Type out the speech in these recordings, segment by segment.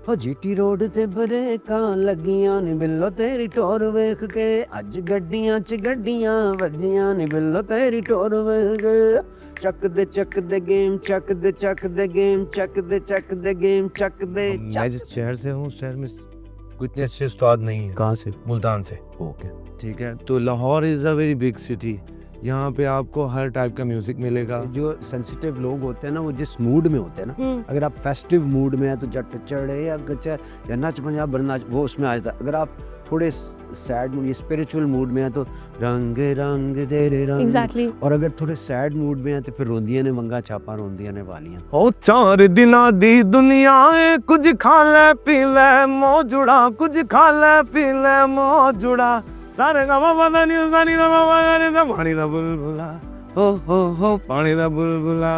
हो GT road ते ब्रेकां लगियां नी बिल्लो तेरी टोर वेख के, अज गड्डियां च गड्डियां वजियां नी बिल्लो तेरी टोर वेख के। चक दे गेम चक दे गेम चक दे गेम चक दे मैं जिस शहर से हूँ उस शहर में कोई इतने अच्छे उस्ताद नहीं है। कहाँ से? मुल्तान से। ओके। ठीक है, तो Lahore is a very big city. यहाँ पे आपको हर टाइप का म्यूजिक मिलेगा। जो सेंसिटिव लोग होते हैं ना, वो जिस मूड में होते हैं ना, अगर आप फेस्टिव मूड में है तो जट चढ़े या गचर या नच पंजाब बरनाच, वो उसमें आ जाता है। अगर आप थोड़े सैड मूड या स्पिरिचुअल मूड में है तो रंग रंग तेरे रंग। Exactly. और अगर थोड़े सैड मूड में है तो फिर रोंदियां ने मंगा छापा रोंदियां ने वालियां। ओ 4 दिना दी दुनिया है, कुछ खा ले पी ले मौजुड़ा, कुछ खा ले पी ले मौजुड़ा, सारे गा मा पा दा नी सा नी दा मा पा दा नी दा, पानी दा बुलबुला हो पानी दा बुलबुला।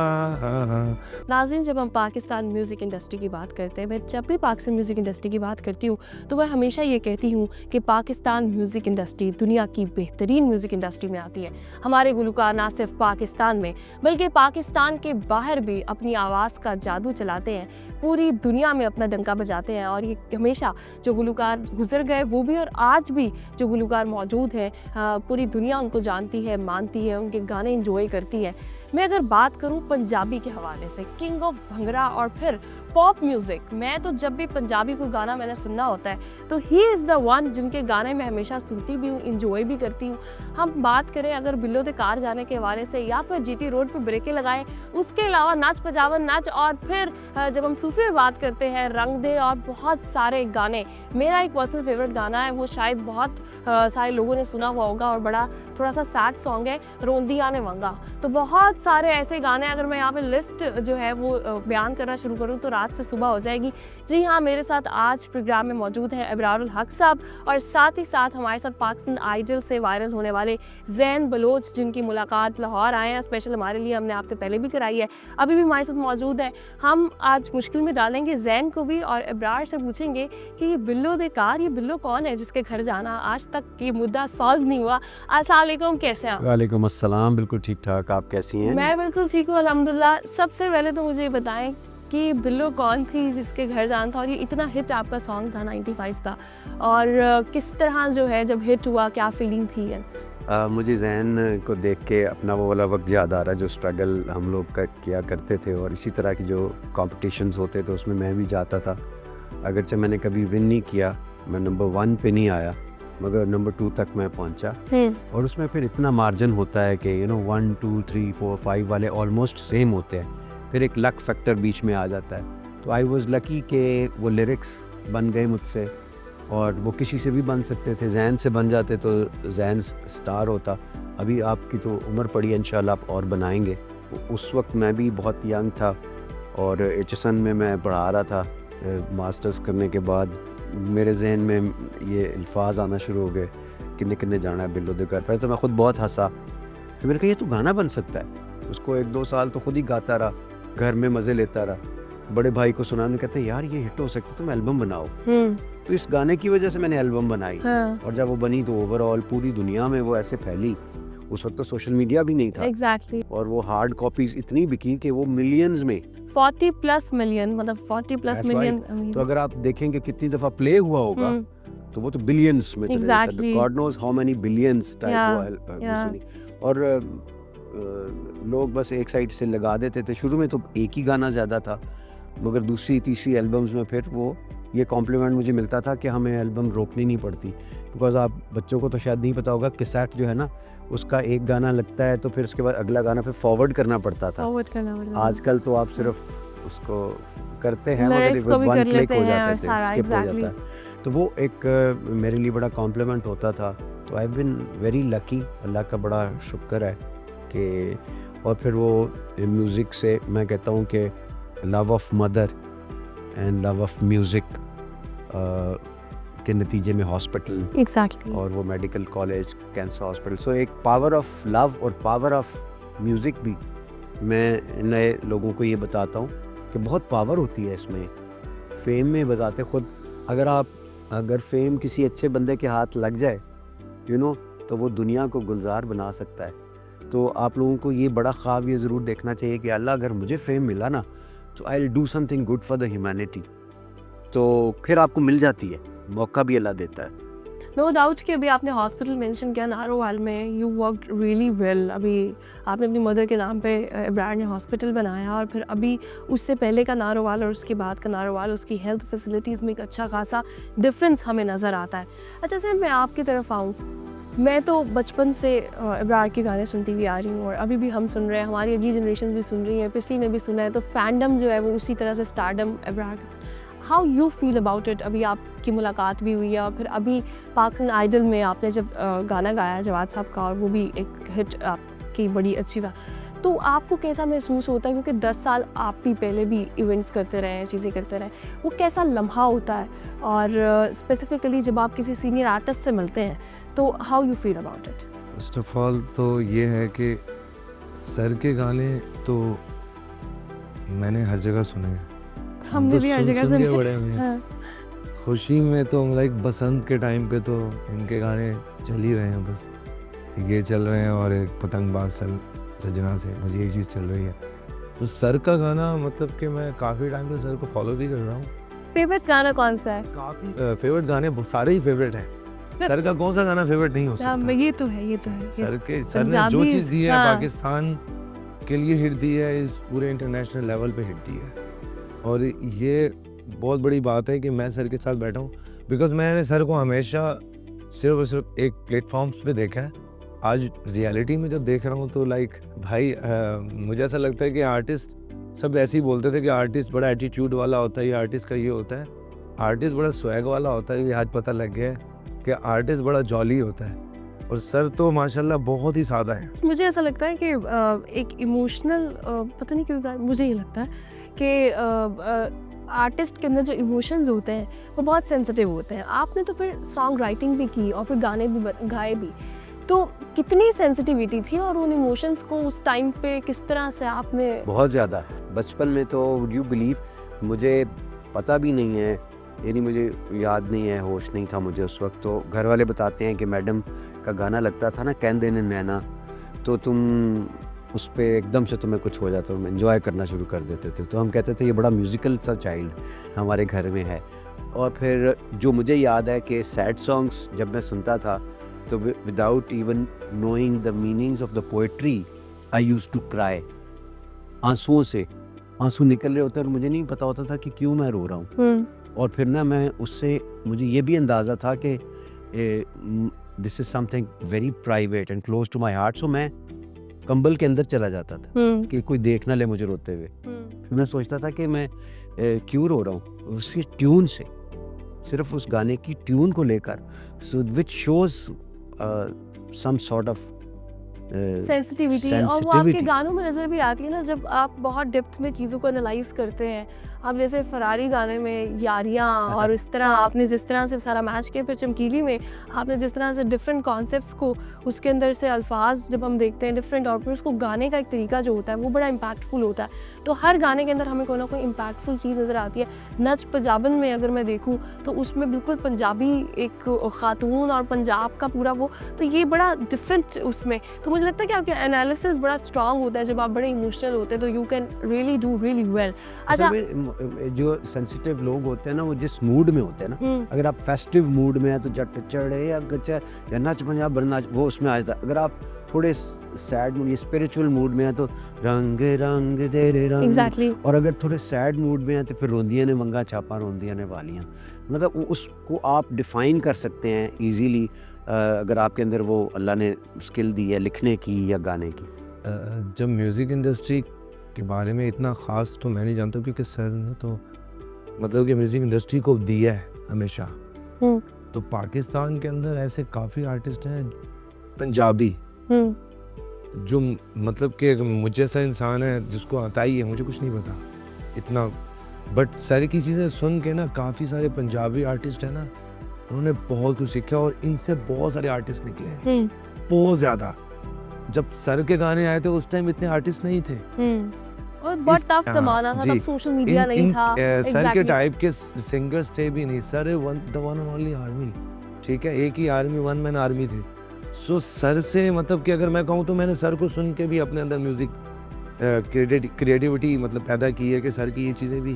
नाज़रीन, जब हम पाकिस्तान म्यूज़िक इंडस्ट्री की बात करते हैं, मैं जब भी पाकिस्तान म्यूज़िक इंडस्ट्री की बात करती हूँ तो मैं हमेशा ये कहती हूँ कि पाकिस्तान म्यूज़िक इंडस्ट्री दुनिया की बेहतरीन म्यूज़िक इंडस्ट्री में आती है। हमारे गुलकार ना सिर्फ पाकिस्तान में बल्कि पाकिस्तान के बाहर भी अपनी आवाज़ का जादू चलाते हैं, पूरी दुनिया में अपना डंका बजाते हैं। और ये हमेशा जो गुलकार गुजर गए वो भी और आज भी जो गुलकार मौजूद हैं, पूरी दुनिया उनको जानती है, मानती है, उनके गाने इंजॉय करती है। मैं अगर बात करूं पंजाबी के हवाले से, किंग ऑफ भंगड़ा और फिर पॉप म्यूज़िक, मैं तो जब भी पंजाबी कोई गाना मैंने सुनना होता है तो ही इज़ द वन जिनके गाने मैं हमेशा सुनती भी हूँ, इंजॉय भी करती हूँ। हम बात करें अगर बिल्लो दे कार जाने के हवाले से या फिर जीटी रोड पे ब्रेकें लगाएं, उसके अलावा नाच पजावन नाच, और फिर जब हम सूफी में बात करते हैं रंग दे और बहुत सारे गाने। मेरा एक पर्सनल फेवरेट गाना है, वो शायद बहुत सारे लोगों ने सुना हुआ होगा और बड़ा थोड़ा सा सैड सॉन्ग है, रोंदियां ने वंगा। तो बहुत सारे ऐसे गाने, अगर मैं यहाँ पे लिस्ट जो है वो बयान करना शुरू करूँ तो रात से सुबह हो जाएगी। जी हाँ, मेरे साथ आज प्रोग्राम में मौजूद हैं इब्रारुल हक साहब, और साथ ही साथ हमारे साथ पाकिस्तान आइडल से वायरल होने वाले ज़ैन बलोच, जिनकी मुलाकात लाहौर आए हैं स्पेशल हमारे लिए, हमने आपसे पहले भी कराई है, अभी भी हमारे साथ मौजूद है। हम आज मुश्किल में डालेंगे ज़ैन को भी और इब्रार से पूछेंगे कि ये बिल्लो दे कार, ये बिल्लो कौन है जिसके घर जाना आज तक ये मुद्दा सॉल्व नहीं हुआ। अस्सलाम वालेकुम, कैसे हैं? वालेकुम अस्सलाम, बिल्कुल ठीक ठाक। आप कैसी हैं? मैं बिल्कुल ठीक हूँ अल्हम्दुलिल्लाह। सबसे पहले तो मुझे बताएं कि बिल्लो कौन थी जिसके घर जाना था, और ये इतना हिट आपका सॉन्ग था 95 का, और किस तरह जो है जब हिट हुआ, क्या फीलिंग थी? मुझे ज़ैन को देख के अपना वो वाला वक्त याद आ रहा है जो स्ट्रगल हम लोग किया करते थे, और इसी तरह की जो कॉम्पिटिशन्स होते थे उसमें मैं भी जाता था। अगरचे मैंने कभी विन नहीं किया, मैं नंबर 1 पे नहीं आया, मगर नंबर 2 तक मैं पहुंचा। और उसमें फिर इतना मार्जिन होता है कि 1 2 3 4 5 वाले ऑलमोस्ट सेम होते हैं, फिर एक लक फैक्टर बीच में आ जाता है। तो आई वाज लकी कि वो लिरिक्स बन गए मुझसे, और वो किसी से भी बन सकते थे। ज़ैन से बन जाते तो ज़ैन स्टार होता। अभी आपकी तो उम्र पड़ी है, इंशाल्लाह आप और बनाएंगे। उस वक्त मैं भी बहुत यंग था और HSN में मैं पढ़ा रहा था। मास्टर्स करने के बाद मेरे जहन में ये अल्फाज आना शुरू हो गए किन्ने किन्ने जाना है बिल्लो दे घर। पहले तो मैं ख़ुद बहुत हंसा, फिर मैंने कहा ये तो गाना बन सकता है। उसको 1-2 साल तो खुद ही गाता रहा, घर में मज़े लेता रहा। बड़े भाई को सुना, कहते यार ये हिट हो सकता है, तुम एल्बम बनाओ। तो इस गाने की वजह से मैंने एल्बम बनाई। और जब वो बनी तो ओवरऑल पूरी दुनिया में वो ऐसे फैली। उस वक्त तो सोशल मीडिया भी नहीं था। Exactly. और वो हार्ड कॉपीज इतनी बिकी कि वो मिलियंस में 40+ मिलियन, मतलब 40+ मिलियन। तो अगर आप देखेंगे कितनी दफ़ा प्ले हुआ होगा तो वो तो बिलियंस में चले जाता है। God knows how many billions type वो। और लोग बस एक साइड से लगा देते थे। शुरू में तो एक ही गाना ज़्यादा था, मगर दूसरी तीसरी एल्बम्स में फिर वो ये कॉम्प्लीमेंट मुझे मिलता था कि हमें एल्बम रोकनी नहीं पड़ती। बिकॉज आप बच्चों को तो शायद नहीं पता होगा, कैसेट जो है ना, उसका एक गाना लगता है तो फिर उसके बाद अगला गाना फिर फॉरवर्ड करना पड़ता था। आजकल तो आप सिर्फ उसको करते हैं, मगर वन क्लिक हो जाते थे, स्किप हो जाता है। तो वो एक मेरे लिए बड़ा कॉम्प्लीमेंट होता था। तो आई बिन वेरी लकी, अल्लाह का बड़ा शुक्र है कि। और फिर वो म्यूज़िक से मैं कहता हूँ कि love of mother and love of music के नतीजे में हॉस्पिटल। Exactly. और वो मेडिकल कॉलेज, कैंसर हॉस्पिटल। सो एक पावर ऑफ लव और पावर ऑफ म्यूज़िक भी मैं नए लोगों को ये बताता हूँ कि बहुत पावर होती है इसमें। फेम में बताते खुद, अगर फेम किसी अच्छे बंदे के हाथ लग जाए तो वो दुनिया को गुलजार बना सकता है। तो आप लोगों को ये बड़ा ख्वाब ये ज़रूर देखना चाहिए कि अल्लाह अगर मुझे फेम मिला ना तो I will do something good for the humanity. तो फिर आपको मिल जाती है, मौका भी अल्लाह देता है। नो डाउट कि अभी आपने हॉस्पिटल मेंशन किया नारोवाल में, यू वर्क रियली वेल। अभी आपने अपनी मदर के नाम पे इब्रार ने हॉस्पिटल बनाया, और फिर अभी उससे पहले का नारोवाल और उसके बाद का नारोवाल, उसकी हेल्थ फैसिलिटीज़ में एक अच्छा खासा डिफरेंस हमें नज़र आता है। अच्छा सर, मैं आपकी तरफ आऊँ, मैं तो बचपन से इब्रार के गाने सुनती हुई आ रही हूँ, और अभी भी हम सुन रहे हैं, हमारी अगली जनरेशन भी सुन रही है, पिछली ने भी सुना है, तो फैंडम जो है वो उसी तरह से स्टारडम इब्रार का। How you feel about it? अभी आपकी मुलाकात भी हुई है, और फिर अभी पाकिस्तान आइडल में आपने जब गाना गाया जवाद साहब का, और वो भी एक हिट आपकी बड़ी अच्छी बात, तो आपको कैसा महसूस होता है? क्योंकि 10 साल आप भी पहले भी इवेंट्स करते रहे हैं, चीज़ें करते रहे, वो कैसा लम्हा होता है? और स्पेसिफिकली जब आप किसी सीनियर आर्टिस्ट से मिलते हैं, तो how you feel about it? First of all तो ये है कि सर के गाने तो मैंने हर जगह सुने हैं, हमने तो भी हर जगह सुन के सुने। बड़े हुए हैं। हाँ। खुशी में तो लाइक बसंत के टाइम पे तो इनके गाने चल ही रहे हैं, बस ये चल रहे हैं, और एक पतंगबाज सजना से बस यही चीज़ चल रही है। तो सर का गाना मतलब कि मैं काफ़ी टाइम से सर को फॉलो भी कर रहा हूँ। फेवरेट गाना कौन सा है? काफ़ी फेवरेट गाने सारे ही फेवरेट हैं, सर का कौन सा गाना फेवरेट नहीं हो हाँ, सकता। ये तो है, ये तो है। सर ने जो पंजाबी, चीज़ दी है हाँ। पाकिस्तान के लिए हिट दी है, इस पूरे इंटरनेशनल लेवल पे हिट दी है, और ये बहुत बड़ी बात है कि मैं सर के साथ बैठा हूँ, बिकॉज मैंने सर को हमेशा सिर्फ और सिर्फ एक प्लेटफॉर्म्स पे देखा है। आज रियलिटी में जब देख रहा हूँ तो लाइक भाई मुझे ऐसा लगता है कि आर्टिस्ट सब ऐसे ही बोलते थे कि आर्टिस्ट बड़ा एटीट्यूड वाला होता है, ये आर्टिस्ट का ये होता है, आर्टिस्ट बड़ा स्वैग वाला होता है। ये आज पता लग गया है कि आर्टिस्ट बड़ा जॉली होता है, और सर तो माशाल्लाह बहुत ही सादा है। मुझे ऐसा लगता है कि एक इमोशनल, पता नहीं क्यों मुझे ये लगता है कि आर्टिस्ट के अंदर जो इमोशंस होते हैं वो बहुत सेंसिटिव होते हैं। आपने तो फिर सॉन्ग राइटिंग भी की और फिर गाने भी गाए भी, तो कितनी सेंसिटिविटी थी, और उन इमोशंस को उस टाइम पे किस तरह से आपने? बहुत ज़्यादा। बचपन में तो वुड यू बिलीव, मुझे पता भी नहीं है, यानी मुझे याद नहीं है, होश नहीं था मुझे उस वक्त। तो घर वाले बताते हैं कि मैडम का गाना लगता था ना कहंदे ने नैना, तो तुम उस पे एकदम से तुम्हें कुछ हो जाता, तुम एंजॉय करना शुरू कर देते थे। तो हम कहते थे ये बड़ा म्यूज़िकल सा चाइल्ड हमारे घर में है। और फिर जो मुझे याद है कि सैड सॉन्ग्स जब मैं सुनता था तो without even knowing the meanings of the poetry I used to cry. आंसुओं से आंसू निकल रहे होते हैं और मुझे नहीं पता होता था कि क्यों मैं रो रहा हूँ। और फिर ना मैं उससे मुझे ये भी अंदाज़ा था कि this is something very private and close to my heart. So मैं कंबल के अंदर चला जाता था कि कोई देख ना ले मुझे रोते हुए। फिर मैं सोचता था कि मैं क्यों रो रहा हूँ, उसकी ट्यून से, सिर्फ उस गाने की ट्यून को लेकर, so which shows some sort of sensitivity. और वो आपके गानों में नज़र भी आती है ना, जब आप बहुत डेप्थ में चीज़ों को एनालाइज करते हैं। अब जैसे फरारी गाने में यारियाँ, और इस तरह आपने जिस तरह से सारा मैच किया, फिर चमकीली में आपने जिस तरह से डिफरेंट कॉन्सेप्ट्स को, उसके अंदर से अल्फाज जब हम देखते हैं डिफरेंट, और फिर उसको गाने का एक तरीका जो होता है वो बड़ा इम्पैक्टफुल होता है। तो हर गाने के अंदर हमें कोई ना कोई इम्पैक्टफुल चीज़ नज़र आती है। नच पंजाबन में अगर मैं देखूँ तो उसमें बिल्कुल पंजाबी एक खातून और पंजाब का पूरा वो, तो ये बड़ा डिफरेंट उसमें। तो मुझे लगता है कि आपका एनालिसिस बड़ा स्ट्रॉन्ग होता है, जब आप बड़े इमोशनल होते हैं तो you can really do really well. अच्छा, जो सेंसिटिव लोग होते हैं ना, वो जिस मूड में होते हैं ना, अगर आप फेस्टिव मूड में है तो जट चढ़े या गच्चा या नच पंजाब बरनाच, वो उसमें आ जाता है। अगर आप थोड़े सैड मूड या स्पिरिचुअल मूड में है तो रंग रंग तेरे रंग। एग्जैक्टली। और अगर थोड़े सैड मूड में है तो फिर रोंदियाँ ने मंगा छापा रोंदियाँ ने वालियाँ। मतलब उसको आप डिफ़ाइन कर सकते हैं ईजीली, अगर आपके अंदर वो अल्लाह ने स्किल दी है लिखने की या गाने की। जब म्यूज़िक इंडस्ट्री के बारे में इतना ख़ास तो मैं नहीं जानता, क्योंकि सर ने तो मतलब कि म्यूज़िक इंडस्ट्री को दिया है हमेशा। तो पाकिस्तान के अंदर ऐसे काफ़ी आर्टिस्ट हैं पंजाबी, जो मतलब कि मुझ जैसा इंसान है जिसको आता ही है, मुझे कुछ नहीं पता इतना, बट सर की चीज़ें सुन के ना काफ़ी सारे पंजाबी आर्टिस्ट हैं ना, उन्होंने बहुत कुछ सीखा, और इनसे बहुत सारे आर्टिस्ट निकले हैं, बहुत ज़्यादा। जब सर के गाने आए थे उस टाइम इतने आर्टिस्ट नहीं थे, और बहुत टफ ज़माना था, तब सोशल मीडिया नहीं था। सर के टाइप के सिंगर्स थे भी नहीं। Sir the one and only army, ठीक है, एक ही आर्मी, वन मैन आर्मी थे। सो सर से मतलब कि अगर मैं कहूँ तो मैंने सर को सुन के भी अपने अंदर म्यूज़िक क्रिएटिविटी मतलब पैदा की है कि सर की ये चीज़ें भी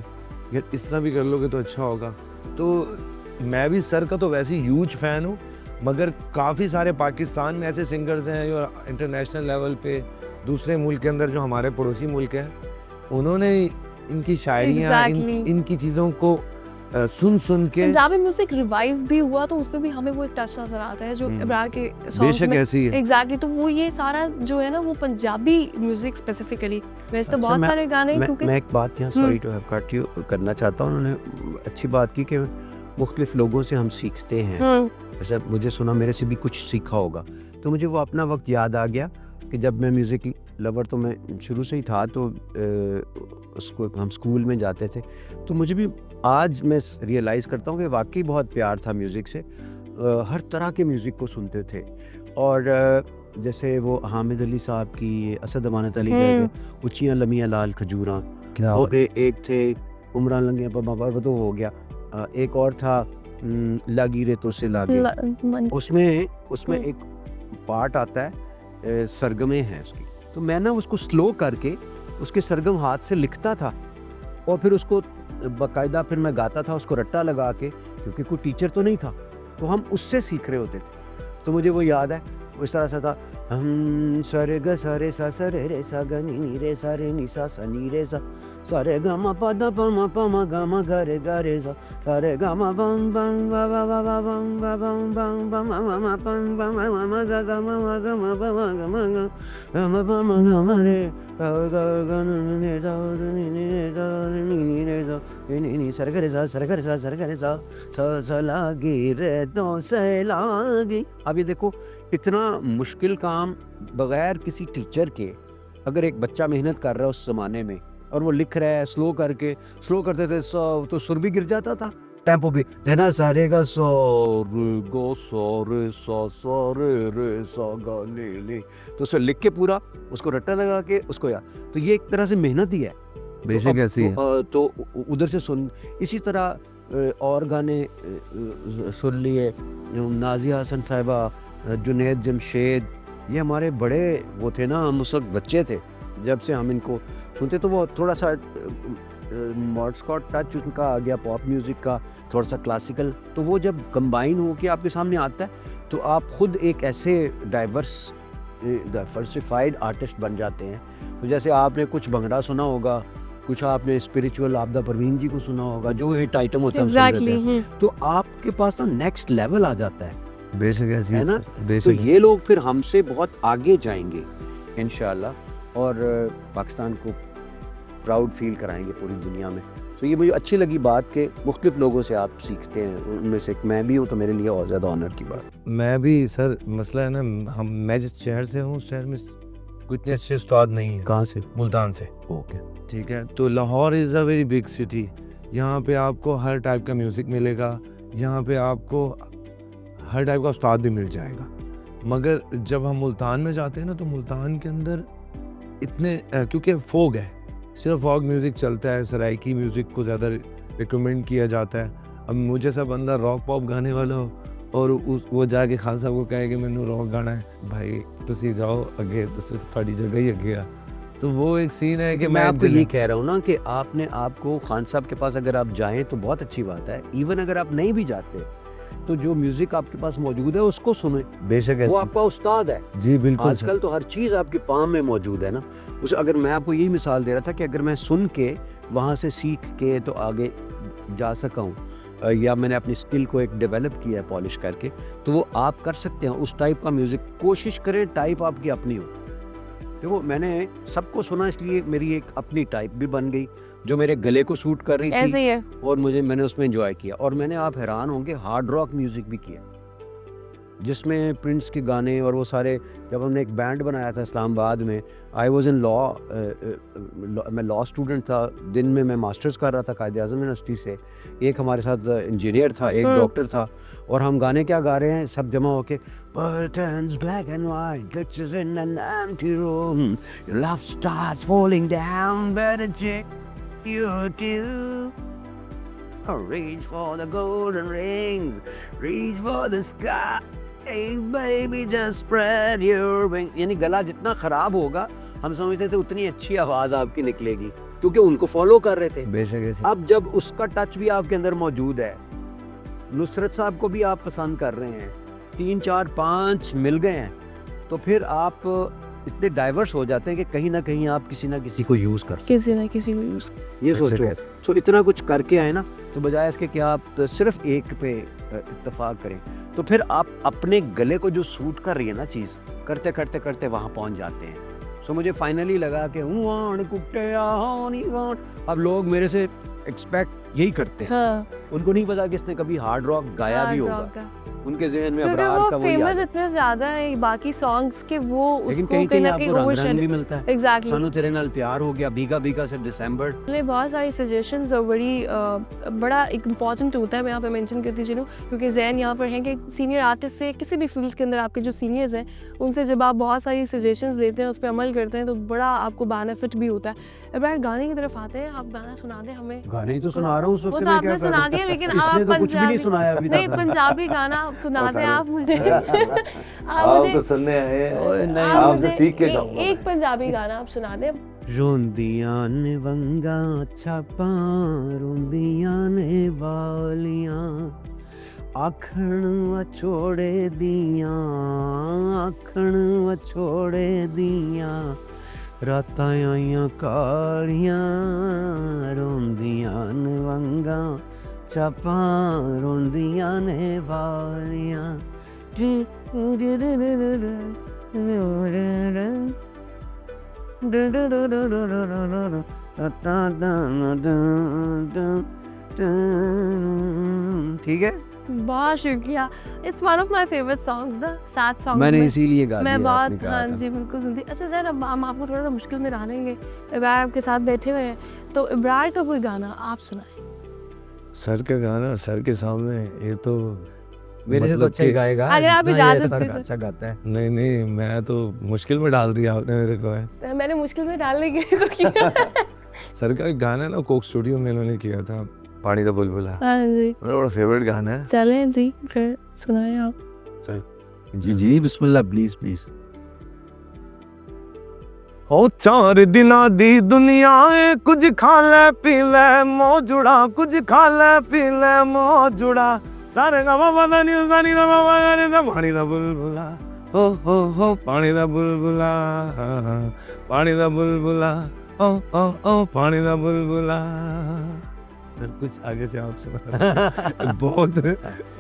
यार इस तरह भी कर लोगे तो अच्छा होगा। तो मैं भी सर का तो वैसे ही ह्यूज फ़ैन हूँ, मगर काफ़ी सारे पाकिस्तान में ऐसे सिंगर्स हैं जो इंटरनेशनल लेवल पे दूसरे मुल्क के अंदर, जो हमारे पड़ोसी मुल्क हैं, उन्होंने इनकी शायरियाँ Exactly. इनकी चीज़ों को सुन के पंजाबी म्यूजिक रिवाइव भी हुआ तो उसमें भी हमें वो एक टच नजर आता है जो इब्रार के सॉन्ग्स बेशक में ऐसी है। एग्जैक्टली। तो वो ये सारा जो है ना वो पंजाबी म्यूजिक स्पेसिफिकली, वैसे तो अच्छा, बहुत सारे गाने क्योंकि मैं एक बात यहाँ sorry to have cut you करना चाहता हूँ। उन्होंने अच्छी बात की कि मुख्तलिफ लोगों से हम सीखते हैं। जैसे मुझे सुना, मेरे से भी कुछ सीखा होगा, तो मुझे वो अपना वक्त याद आ गया कि जब मैं म्यूज़िक लवर तो मैं शुरू से ही था, तो उसको हम स्कूल में जाते थे, तो मुझे भी आज मैं रियलाइज़ करता हूँ कि वाकई बहुत प्यार था म्यूज़िक से। हर तरह के म्यूज़िक को सुनते थे। और जैसे वो हामिद अली साहब की, असद अमानत अली के उचियाँ लमियाँ लाल खजूरा, क्या और एक थे उमरान लंगिया बाबा, वो तो हो गया। एक और था लागी रे तो से लागे, उसमें एक पार्ट आता है, सरगमे हैं उसकी, तो मैं ना उसको स्लो करके उसके सरगम हाथ से लिखता था और फिर उसको बाकायदा फिर मैं गाता था उसको रट्टा लगा के, क्योंकि कोई टीचर तो नहीं था, तो हम उससे सीख रहे होते थे। तो मुझे वो याद है, वो इस तरह से था, हम सरे ग सरे सा सरे रे सा ग नी रे सा रे नी सा नी रे सा सरे ग म प द प म ग म ग रे सा सरे ग म बम बम ब ब ब ब बम ब बम बम ब म म म पम ब म म म ग ग म ग म ब म ग म ग म ब म ग म रे ग ग ग न ने सा नी नी सा नी नी रे सा नी नी सरे ग रे सा सरे ग रे सा सरे ग रे सा सा लागी रे तो से लागी। अब ये देखो, इतना मुश्किल काम बगैर किसी टीचर के अगर एक बच्चा मेहनत कर रहा है उस ज़माने में, और वो लिख रहा है स्लो करके, स्लो करते थे तो सुर भी गिर जाता था, टेम्पो भी रहना सारे का सो रे गो सो रे सा गा ले, तो उसे लिख के पूरा उसको रट्टा लगा के उसको यार, तो ये एक तरह से मेहनत ही है। बेशक ऐसी है। तो उधर से सुन, इसी तरह और गाने सुन लिए, नाजिया हसन साहिबा, जुनैद जमशेद, ये हमारे बड़े वो थे ना, हम उस वक्त बच्चे थे जब से हम इनको सुनते, तो वो थोड़ा सा मॉडस्कॉट टच उनका आ गया, पॉप म्यूज़िक का, थोड़ा सा क्लासिकल, तो वो जब कंबाइन हो के आपके सामने आता है तो आप खुद एक ऐसे डाइवर्सिफाइड आर्टिस्ट बन जाते हैं। तो जैसे आपने कुछ भंगड़ा सुना होगा, कुछ आपने स्पिरिचुअल आबदा परवीन जी को सुना होगा, जो हिट आइटम होता है एग्जैक्टली। तो आपके पास ना नेक्स्ट लेवल आ जाता है, बेशक ऐसी है ना। है। तो बेशक ये लोग फिर हमसे बहुत आगे जाएंगे इंशाल्लाह, और पाकिस्तान को प्राउड फील कराएंगे पूरी दुनिया में। तो ये मुझे अच्छी लगी बात के मुख्तलिफ लोगों से आप सीखते हैं, उनमें से एक मैं भी हूँ, तो मेरे लिए और ज़्यादा ऑनर की बात। मैं भी सर, मसला है ना, मैं जिस शहर से हूँ, उस शहर में कोई इतने अच्छे उस्ताद नहीं है। कहाँ से? मुल्तान से। ओके, ठीक है, तो Lahore is a very big city, यहाँ पे आपको हर टाइप का म्यूज़िक मिलेगा, यहाँ पे आपको हर टाइप का उस्ताद भी मिल जाएगा। मगर जब हम मुल्तान में जाते हैं ना, तो मुल्तान के अंदर इतने क्योंकि फोक है, सिर्फ फोक म्यूज़िक चलता है, सराइकी म्यूज़िक को ज़्यादा रिकमेंड किया जाता है। अब मुझे सब बंदा रॉक पॉप गाने वाला हो और वो जाके खान साहब को कहे कि मैंने रॉक गाना है, भाई तुसी जाओ अगे, तो सिर्फ थोड़ी जगह ही अगे आ। तो वो एक सीन है कि मैं आपको ये कह रहा हूँ ना कि आपने आपको खान साहब के पास अगर आप जाएं तो बहुत अच्छी बात है। इवन अगर आप नहीं भी जाते तो जो म्यूजिक आपके पास मौजूद है उसको सुने, बेशक वो आपका उस्ताद है। जी बिल्कुल। आजकल तो हर चीज़ आपकी पाम में मौजूद है ना। उस अगर मैं आपको यही मिसाल दे रहा था कि अगर मैं सुन के वहाँ से सीख के तो आगे जा सका हूँ, या मैंने अपनी स्किल को एक डेवलप किया है पॉलिश करके, तो वो आप कर सकते हैं। उस टाइप का म्यूज़िक कोशिश करें, टाइप आपकी अपनी हो। देखो मैंने सबको सुना, इसलिए मेरी एक अपनी टाइप भी बन गई जो मेरे गले को सूट कर रही थी, ऐसे ही है। और मैंने उसमें एंजॉय किया। और मैंने, आप हैरान होंगे, हार्ड रॉक म्यूज़िक भी किया, जिसमें प्रिंस के गाने और वो सारे। जब हमने एक बैंड बनाया था इस्लामाबाद में, आई वॉज इन लॉ, मैं लॉ स्टूडेंट था, दिन में मैं मास्टर्स कर रहा था कायदे आज़म यूनिवर्सिटी से, एक हमारे साथ इंजीनियर था, एक डॉक्टर था, और हम गाने क्या गा रहे हैं सब जमा होके, Curtains black and white, glitches in an empty room, your love starts falling down, better check you do. Reach for the golden rings, reach for the sky, hey baby just spread your wings। यानी गला जितना खराब होगा हम समझते थे उतनी अच्छी आवाज़ आपकी निकलेगी, क्योंकि उनको फॉलो कर रहे थे। बेशक ऐसी। अब जब उसका टच भी आपके अंदर मौजूद है नुसरत साहब को भी आप पसंद कर रहे हैं, 3 4 5 मिल गए हैं, तो फिर आप इतने डाइवर्स हो जाते हैं कि कहीं ना कहीं आप किसी ना किसी को यूज़ कर सकते किसी ना किसी को यूज़ हैं। ये ऐसे सोचो, कैसे? तो इतना कुछ करके आए ना, तो बजाय इसके कि आप तो सिर्फ एक पे इत्तेफाक करें, तो फिर आप अपने गले को जो सूट कर रही है ना चीज़, करते करते करते वहाँ पहुँच जाते हैं। सो मुझे फाइनली लगा कि अब लोग मेरे से एक्सपेक्ट यही करते हैं। हाँ, उनको नहीं पता कि इसने कभी हार्ड रॉक गाया भी hard होगा, rock का। उनके जहन में क्योंकि अबरार वो का वही फेमस याद है। इतने ज्यादा है बाकी सॉन्ग्स के, वो लेकिन उसको कहीं कहीं कहीं ना कहीं आपको रंग ओवरशैडो रंग भी मिलता है। एग्जैक्टली। सानू तेरे नाल प्यार हो गया, भीगा भीगा से दिसंबर। बहुत सारी सजेशंस और बड़ा एक इम्पॉर्टेंट होता है, मैं यहाँ पे मेंशन करती चलूँ, क्योंकि जैन यहाँ पर हैं कि सीनियर आर्टिस्ट से, किसी भी फील्ड के अंदर आपके जो सीनियर्स हैं उनसे जब आप बहुत सारी सजेशंस लेते हैं, उस पर अमल करते हैं, तो बड़ा आपको बेनिफिट भी होता है। इब्रार गाने की तरफ आते हैं, आप गाना सुना दें हमें। गाने ही तो सुना रहा हूँ उस वो वक्त तो मैं आपने क्या सुना करूं? दिया, लेकिन इसने आप तो कुछ भी नहीं पंजाबी, सुनाया अभी नहीं तक। पंजाबी गाना सुना दें आप मुझे। आप आप मुझे तो सुनने आए ओए हैं, नहीं, आप आपसे मुझे सीख के एक- जाऊंगा एक पंजाबी गाना आप सुना दें। रोंदियां ने वंगा छापां, रोंदियां ने वालियां, आखण वछोड़े दियां, आखण वछोड़े दियां, रातां आईयां कालियां, रोंदियां ने वंगा छापां, रोंदियां ने वालियां। ठीक है, बहुत शुक्रिया। It's one of my favourite songs, the sad songs. मैंने इसीलिए गा मैं दिया, आपने बहुत, कहा हाँ था। जी बिल्कुल सुनती। अच्छा जैन, अब हम आपको थोड़ा सा मुश्किल में डालेंगे, इब्रार आपके साथ बैठे हुए हैं, तो इब्रार का कोई गाना आप सुनाएं। सर का गाना सर के सामने, ये तो मेरे से तो मतलब अच्छा ही कि- गाएगा, अगर आप जितना ये इजाज़त सर दे अच्छा गाता है। नहीं नहीं, मैं तो मुश्किल में डाल दिया आपने मेरे को है। मैंने मुश्किल में डालने के लिए तो किया। सर का एक गाना ना कोक स्टूडियो में इन्होंने किया था, पानी दा बुलबुला, हाँ जी, मेरा बड़ा फेवरेट गाना है। चलें जी, फिर सुनाएं आप। जी जी बिस्मिल्लाह, प्लीज प्लीज। ओ 4 दिनां दी दुनिया है, कुछ खा ले पी ले मौजुड़ा, कुछ खा ले पी ले मौजुड़ा, सारे गा मा पा नी सा नी दा मा पा गा रे दा, पानी दा बुलबुला, हो पानी दा बुलबुला, पानी दा बुलबुला, ओ पानी दा बुलबुला। सर कुछ आगे से आप सुना। बहुत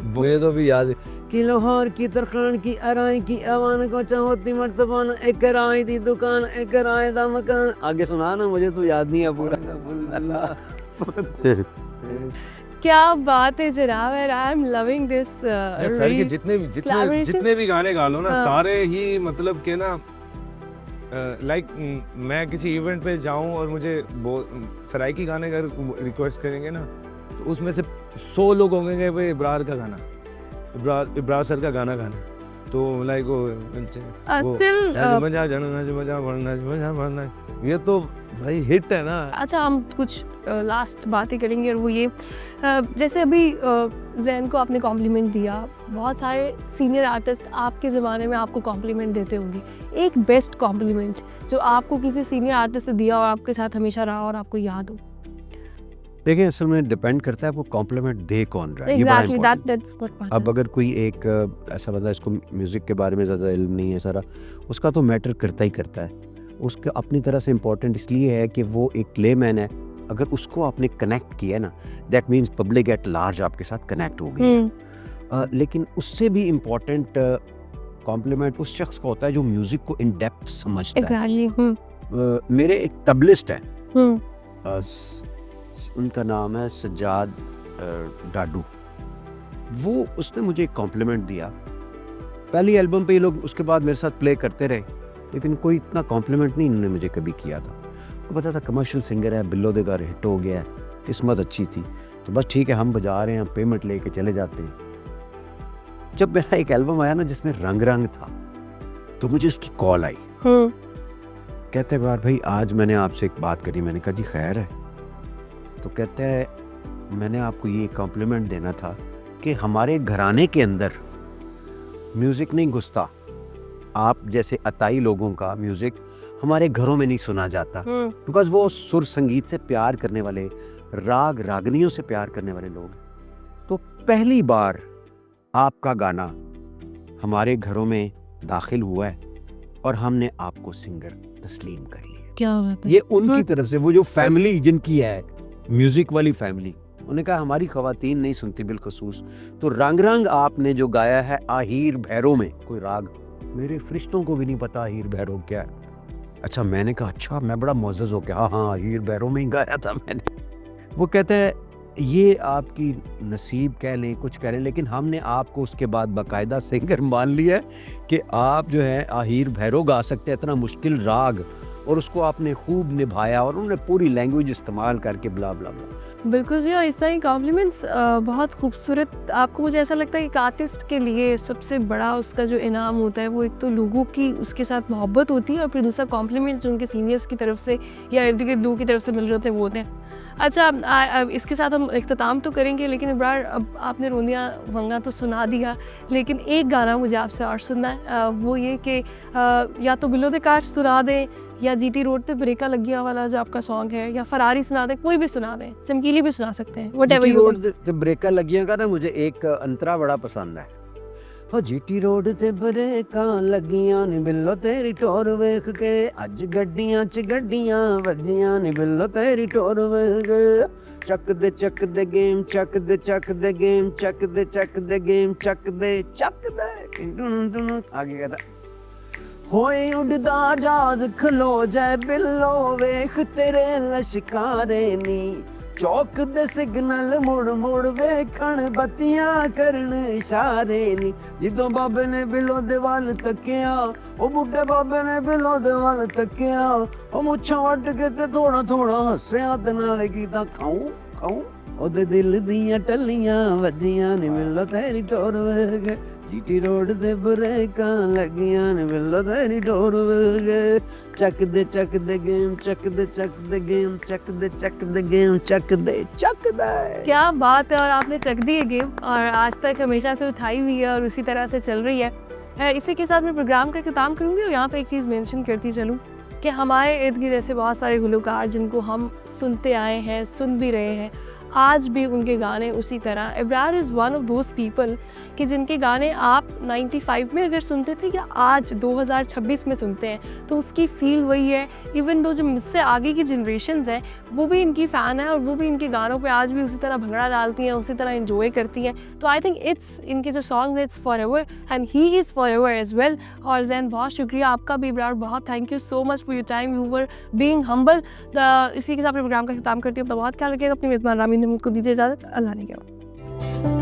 मुझे तो भी याद है कि लाहौर की तरखान की अराई की अवान को चाहोती मर्तबान, एक राय दी दुकान, एक राय दा मकान। आगे सुना ना, मुझे तो याद नहीं है पूरा। क्या बात है जनाब, I am loving this. Sir के जितने भी गाने गा लो ना, हाँ। सारे ही मतलब के ना, लाइक मैं किसी इवेंट पे जाऊं और मुझे सराइकी गाने का रिक्वेस्ट करेंगे ना, तो उसमें से 100 लोग होंगे कि भाई इब्रार का गाना, इब्रार सर का गाना गाना, तो लाइक ये तो भाई हिट है ना। अच्छा हम कुछ लास्ट बातें करेंगे, और वो ये जैसे अभी जैन को आपने कॉम्प्लीमेंट दिया, बहुत सारे सीनियर आर्टिस्ट आपके ज़माने में आपको कॉम्प्लीमेंट देते होंगे, एक बेस्ट कॉम्प्लीमेंट जो आपको किसी सीनियर आर्टिस्ट से दिया और आपके साथ हमेशा रहा और आपको याद हो। देखिए, असल में डिपेंड करता है वो कॉम्प्लीमेंट दे कौन रहा है, ये बड़ा exactly, important that's what matters। अब अगर कोई एक ऐसा बंदा, इसको म्यूज़िक के बारे में ज़्यादा इल्म नहीं है सारा, उसका तो मैटर करता ही करता है। उसके अपनी तरह से इम्पोर्टेंट इसलिए है कि वो एक लेमैन है, अगर उसको आपने कनेक्ट किया ना, that means public at large आपके साथ कनेक्ट हो गई है। लेकिन उससे भी इम्पोर्टेंट कॉम्प्लीमेंट उस शख्स का होता है जो म्यूज़िक को इन डेप्थ समझता है। एग्जैक्टली। मेरे एक तबलिस्ट हैं, उनका नाम है सज्जाद डाडू। वो उसने मुझे एक कॉम्प्लीमेंट दिया पहली एल्बम पे, ये लोग उसके बाद मेरे साथ प्ले करते रहे, लेकिन कोई इतना कॉम्प्लीमेंट नहीं इन्होंने मुझे कभी किया था। तो पता था कमर्शियल सिंगर है, बिल्लो दे घर हिट हो गया है, किस्मत अच्छी थी, तो बस ठीक है हम बजा रहे हैं, पेमेंट लेके चले जाते हैं। जब मेरा एक एल्बम आया ना जिसमें रंग रंग था, तो मुझे उसकी कॉल आई, कहते हैं भाई आज मैंने आपसे एक बात करी। मैंने कहा जी खैर है। तो कहते हैं मैंने आपको ये कॉम्प्लीमेंट देना था कि हमारे घराने के अंदर म्यूज़िक नहीं घुसता, आप जैसे अताई लोगों का म्यूज़िक हमारे घरों में नहीं सुना जाता, बिकॉज वो सुर संगीत से प्यार करने वाले, राग रागनियों से प्यार करने वाले लोग। तो पहली बार आपका गाना हमारे घरों में दाखिल हुआ है और हमने आपको सिंगर तस्लीम कर लिया। क्या बात ये उनकी तरफ से, वो जो फैमिली जिनकी है, म्यूजिक वाली फैमिली, उन्होंने कहा हमारी खवातीन नहीं सुनती बिलखसूस, तो रंग रंग आपने जो गाया है आहीर भैरों में कोई राग, मेरे फरिश्तों को भी नहीं पता आहीर भैरों क्या है। अच्छा, मैंने कहा अच्छा, मैं बड़ा मोअज़्ज़ज़ हो गया, हाँ आहीर भैरों में ही गाया था मैंने। वो कहते हैं ये आपकी नसीब कह लें, कुछ कह लें, लेकिन हमने आपको उसके बाद बाकायदा सिंगर मान लिया है कि आप जो है आहीर भैरव गा सकते हैं, इतना मुश्किल राग, और उसको आपने खूब निभाया और उन्होंने पूरी लैंग्वेज इस्तेमाल करके ब्ला ब्ला ब्ला। बिल्कुल जी, और इस तरह की कॉम्प्लीमेंट्स बहुत खूबसूरत। आपको मुझे ऐसा लगता है कि एक आर्टिस्ट के लिए सबसे बड़ा उसका जो इनाम होता है वो एक तो लोगों की उसके साथ मोहब्बत होती है, और फिर दूसरा कॉम्प्लीमेंट्स जो उनके सीनियर्स की तरफ से या इर्द गिर्द लोगों की तरफ से मिल रहे होते हैं वो होते हैं। अच्छा, अब इसके साथ हम इख्तिताम तो करेंगे, लेकिन इब्रार अब आपने रोंदिया वंगा तो सुना दिया, लेकिन एक गाना मुझे आपसे और सुनना है, वो ये कि या तो बिलो दे काश सुना दें, या जीटी रोड पे ब्रेका लगिया वाला जो आपका सॉन्ग है, या फरारी सुना दें, कोई भी सुना दें, चमकीली भी सुना सकते हैं, व्हाटएवर जीटी यू रोड ते ब्रेका लगियां का ना मुझे एक अंतरा बड़ा पसंद है। हो जीटी रोड ते ब्रेकां लगियां नी बिल्लो तेरी टोर वेख के, अज गड्डियां च गड्डियां वजियां नी बिल्लो तेरी टोर वेख के, चक दे गेम, चक दे गेम, चक दे गेम, चक दे आगे कहता होए उड़दा जहाज खलो जाए बिल्लो वेख तेरे लश्कारे नी, चौक दे सिग्नल मुड़ मुड़ वेखण बत्तियां करन इशारे नी, जिदों बाबे ने बिलो दे वाल तकिया, ओ बुड्ढे बाबे ने बिलो दे वाल तकिया, ओ मुच्छां वड्ड के ते थोड़ा थोड़ा हस्सिया ते नाले कीता खाऊं खाऊं, ओदे दिल दियां टल्लियां वजियां नी बिल्लो तेरी टोर वेख, जीटी रोड ते ब्रेकां लगियां नी बिल्लो तेरी टोर वेख, चक दे गेम, चक दे गेम, चक दे गेम, चक दे। क्या बात है, और आपने चक दी है गेम, और आज तक हमेशा से उठाई हुई है और उसी तरह से चल रही है। इसी के साथ मैं प्रोग्राम का इख्तिताम करूँगी, और यहाँ पे एक चीज़ मेंशन करती चलूँ कि हमारे इर्द गिर्द ऐसे बहुत सारे गुलकार जिनको हम सुनते आए हैं, सुन भी रहे हैं, आज भी उनके गाने उसी तरह। Ibrar is one of those people कि जिनके गाने आप 95 में अगर सुनते थे या आज 2026 में सुनते हैं तो उसकी फ़ील वही है। इवन दो जो मुझसे आगे की जनरेशन्स हैं वो भी इनकी फ़ैन है, और वो भी इनके गानों पे आज भी उसी तरह भंगड़ा डालती हैं, उसी तरह इंजॉय करती हैं। तो आई थिंक इट्स इनके जो song it's for ever, and he is for ever as well. और जैन बहुत शुक्रिया आपका भी इब्रार, बहुत thank you so much for your time, you were being humble. इसी के साथ प्रोग्राम का ख़त्म करती हूँ। अपना बहुत ख्याल रखिएगा, अपनी मेज़बान रामीन को दीजिए इजाज़त। अल्लाह ने क्या।